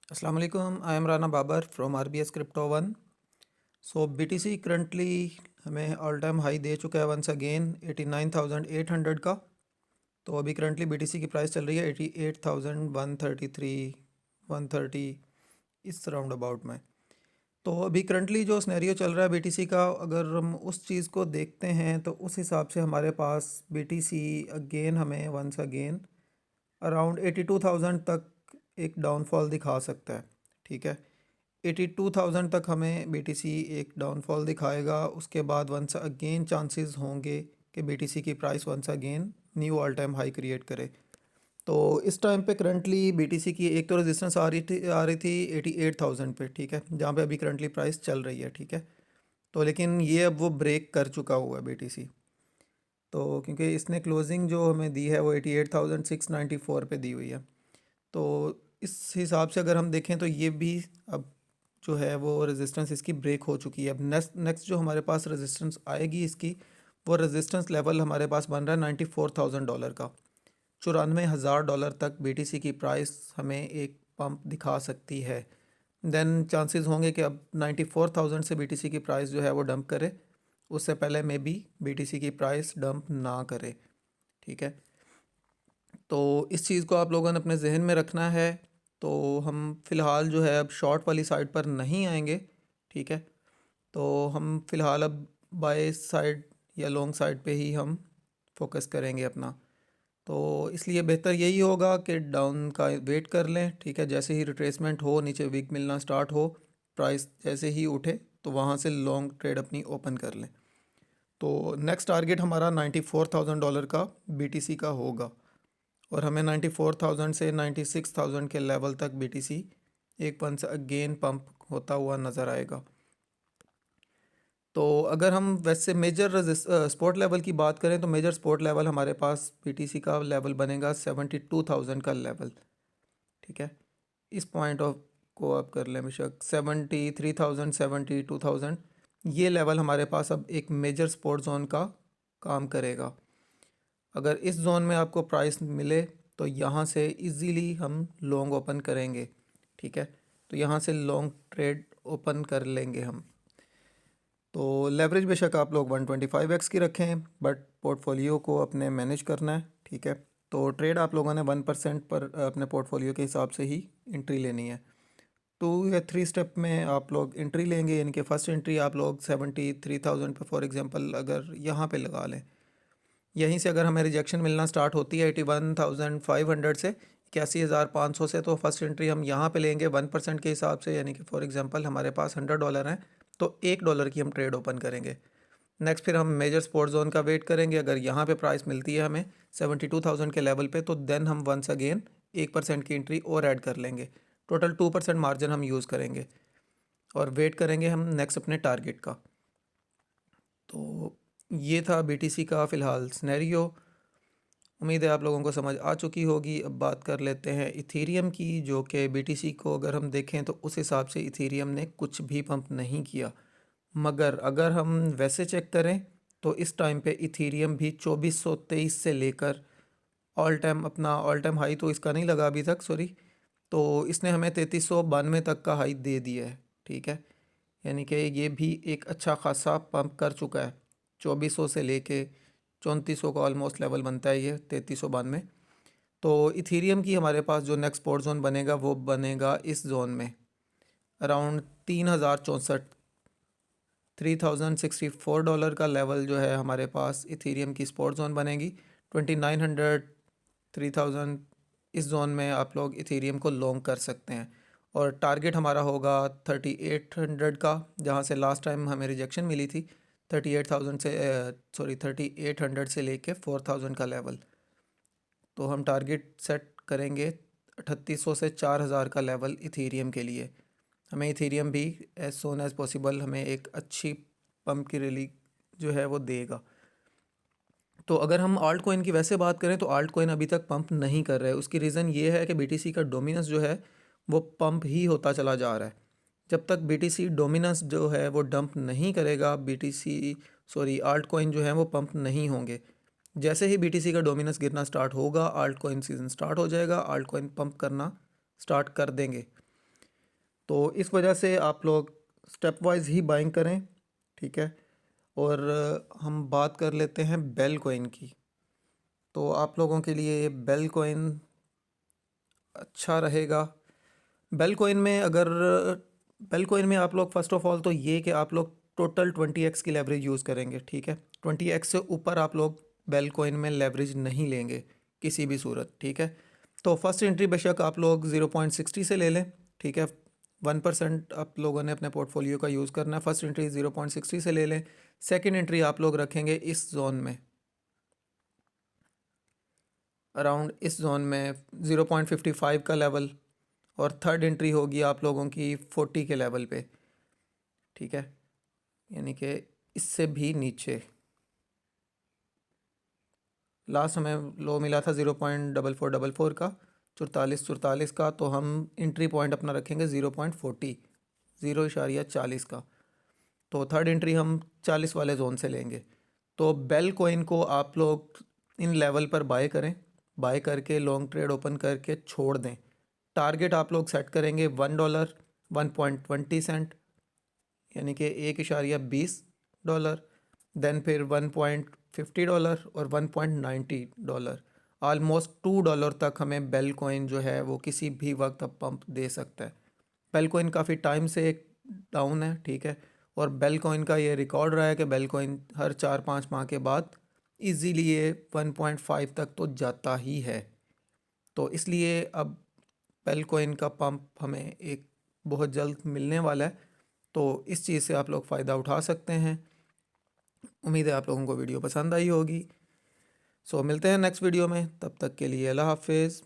Assalamu alaikum. I am Rana Babar from RBS Crypto One. So BTC currently हमें all time high दे चुका है once again 89,800 का। तो अभी करंटली BTC की प्राइस चल रही है 88,133 130 इस राउंड अबाउट में। तो अभी करंटली जो स्नैरियो चल रहा है BTC का, अगर हम उस चीज़ को देखते हैं तो उस हिसाब से हमारे पास BTC अगेन हमें वंस अगेन अराउंड 82,000 तक एक डाउनफॉल दिखा सकता है। ठीक है, 82,000 तक हमें BTC एक डाउनफॉल दिखाएगा। उसके बाद वंस अगेन चांसेस होंगे कि BTC की price once again new all time high create करे। तो इस टाइम पे करंटली BTC की एक तो रेजिस्टेंस आ रही थी 88,000 पे, ठीक है, जहाँ पे अभी करंटली प्राइस चल रही है। ठीक है, तो लेकिन ये अब वो ब्रेक कर चुका हुआ है BTC। तो क्योंकि इसने क्लोजिंग जो हमें दी है वो 88,694 पे दी हुई है। तो इस हिसाब से अगर हम देखें तो ये भी अब जो है वो रेजिस्टेंस इसकी ब्रेक हो चुकी है। अब नेक्स्ट नेक्स्ट जो हमारे पास रेजिस्टेंस आएगी इसकी, वो रेजिस्टेंस लेवल हमारे पास बन रहा है $94,000 का। $94,000 तक BTC की प्राइस हमें एक पंप दिखा सकती है। देन चांसेस होंगे कि अब 94,000 से BTC की प्राइस जो है वो डंप करे, उससे पहले मे बी BTC की प्राइस डंप ना करे। ठीक है, तो इस चीज़ को आप लोगों ने अपने जहन में रखना है। तो हम फ़िलहाल जो है अब शॉर्ट वाली साइड पर नहीं आएंगे। ठीक है, तो हम फ़िलहाल अब बाय साइड या लॉन्ग साइड पे ही हम फोकस करेंगे अपना। तो इसलिए बेहतर यही होगा कि डाउन का वेट कर लें। ठीक है, जैसे ही रिट्रेसमेंट हो, नीचे वीक मिलना स्टार्ट हो, प्राइस जैसे ही उठे तो वहाँ से लॉन्ग ट्रेड अपनी ओपन कर लें। तो नेक्स्ट टारगेट हमारा $94,000 का BTC का होगा, और हमें 94,000 से 96,000 के लेवल तक BTC एक वंस अगेन पंप होता हुआ नज़र आएगा। तो अगर हम वैसे मेजर स्पोर्ट लेवल की बात करें तो मेजर स्पोर्ट लेवल हमारे पास BTC का लेवल बनेगा 72,000 का लेवल। ठीक है, इस पॉइंट ऑफ को आप कर लें बेशक 73,000 72,000, ये लेवल हमारे पास अब एक मेजर स्पोर्ट जोन का काम करेगा। अगर इस जोन में आपको प्राइस मिले तो यहाँ से इजीली हम लॉन्ग ओपन करेंगे। ठीक है, तो यहाँ से लॉन्ग ट्रेड ओपन कर लेंगे हम। तो लेवरेज बेशक आप लोग 125x की रखें, बट पोर्टफोलियो को अपने मैनेज करना है। ठीक है, तो ट्रेड आप लोगों ने 1% पर अपने पोर्टफोलियो के हिसाब से ही एंट्री लेनी है। 2 या 3 स्टेप में आप लोग एंट्री लेंगे, यानी कि फ़र्स्ट एंट्री आप लोग 73,000 पे फॉर एग्जांपल अगर यहाँ पे लगा लें। यहीं से अगर हमें रिजेक्शन मिलना स्टार्ट होती है 81,500 से, 81,500 से, तो फर्स्ट एंट्री हम यहाँ पे लेंगे 1% के हिसाब से, यानी कि फॉर एग्जांपल हमारे पास $100 हैं तो $1 की हम ट्रेड ओपन करेंगे। नेक्स्ट फिर हम मेजर स्पोर्ट जोन का वेट करेंगे। अगर यहाँ पे प्राइस मिलती है हमें 72,000 के लेवल पे, तो देन हम वंस अगेन 1% की एंट्री और ऐड कर लेंगे। टोटल 2% मार्जिन हम यूज़ करेंगे और वेट करेंगे हम नेक्स्ट अपने टारगेट का। तो ये था BTC का फ़िलहाल स्नैरियो। उम्मीद है आप लोगों को समझ आ चुकी होगी। अब बात कर लेते हैं इथेरियम की, जो कि BTC को अगर हम देखें तो उस हिसाब से इथेरियम ने कुछ भी पंप नहीं किया। मगर अगर हम वैसे चेक करें तो इस टाइम पे इथेरियम भी 2423 से लेकर ऑल टाइम अपना ऑल टाइम हाई तो इसका नहीं लगा अभी तक, सॉरी, तो इसने हमें 3392 तक का हाई दे दिया है। ठीक है, यानी कि ये भी एक अच्छा खासा पंप कर चुका है। 2400 से लेके 3400 का ऑलमोस्ट लेवल बनता है ये 3392। तो इथेरियम की हमारे पास जो नेक्स्ट सपोर्ट जोन बनेगा वो बनेगा इस जोन में अराउंड 3064 $3,064 का लेवल जो है हमारे पास इथेरियम की सपोर्ट जोन बनेगी। 2900 3000 इस जोन में आप लोग इथेरियम को लॉन्ग कर सकते हैं। और टारगेट हमारा होगा 3800 का, जहाँ से लास्ट टाइम हमें रिजेक्शन मिली थी 38,000 से, सॉरी 3800 से लेके 4000 का लेवल। तो हम टारगेट सेट करेंगे 3800 से 4000 का लेवल इथेरियम के लिए। हमें इथेरियम भी एज सोन एज़ पॉसिबल हमें एक अच्छी पंप की रैली जो है वो देगा। तो अगर हम आल्ट कोइन की वैसे बात करें तो आल्ट कोइन अभी तक पंप नहीं कर रहा है। उसकी रीज़न ये है कि BTC का डोमिनेंस जो है वो पंप ही होता चला जा रहा है। जब तक BTC डोमिनेंस जो है वो डंप नहीं करेगा, BTC सॉरी आल्ट कोइन जो है वो पंप नहीं होंगे। जैसे ही BTC का डोमिनेंस गिरना स्टार्ट होगा, आल्ट कोइन सीजन स्टार्ट हो जाएगा, आल्ट कोइन पंप करना स्टार्ट कर देंगे। तो इस वजह से आप लोग स्टेप वाइज ही बाइंग करें, ठीक है। और हम बात कर लेते हैं बेल कॉइन की। तो आप लोगों के लिए ये बेल कॉइन अच्छा रहेगा। बेल कॉइन में अगर बेल कॉइन में आप लोग फ़र्स्ट ऑफ ऑल तो ये कि आप लोग टोटल 20x की लेवरेज यूज़ करेंगे, ठीक है। 20x से ऊपर आप लोग बेल कॉइन में लेवरेज नहीं लेंगे किसी भी सूरत, ठीक है। तो फर्स्ट एंट्री बेशक आप लोग 0.60 से ले लें, ठीक है। 1% आप लोगों ने अपने पोर्टफोलियो का यूज़ करना है। फर्स्ट एंट्री 0.60 से ले लें। सेकेंड एंट्री आप लोग रखेंगे इस जोन में, अराउंड इस जोन में 0.55 का लेवल। और थर्ड एंट्री होगी आप लोगों की 40 के लेवल पे, ठीक है। यानी कि इससे भी नीचे लास्ट हमें लो मिला था 0.4444 का, 44 का। तो हम एंट्री पॉइंट अपना रखेंगे 0.40, 0.40 का। तो थर्ड एंट्री हम 40 वाले जोन से लेंगे। तो बेल कॉइन को आप लोग इन लेवल पर बाय करें, बाय करके लॉन्ग ट्रेड ओपन करके छोड़ दें। टारगेट आप लोग सेट करेंगे $1, 1.20 यानी कि $1.20, देन फिर $1.50 और $1.90। आलमोस्ट $2 तक हमें बेल कॉइन जो है वो किसी भी वक्त अब पंप दे सकता है। बेल कॉइन काफ़ी टाइम से एक डाउन है, ठीक है। और बेल कॉइन का ये रिकॉर्ड रहा है कि बेल कॉइन हर 4-5 माह के बाद इजीली ये 1.5 तक तो जाता ही है। तो इसलिए अब बेल कॉइन का पंप हमें एक बहुत जल्द मिलने वाला है। तो इस चीज़ से आप लोग फ़ायदा उठा सकते हैं। उम्मीद है आप लोगों को वीडियो पसंद आई होगी। सो मिलते हैं नेक्स्ट वीडियो में, तब तक के लिए अल्लाह हाफिज़।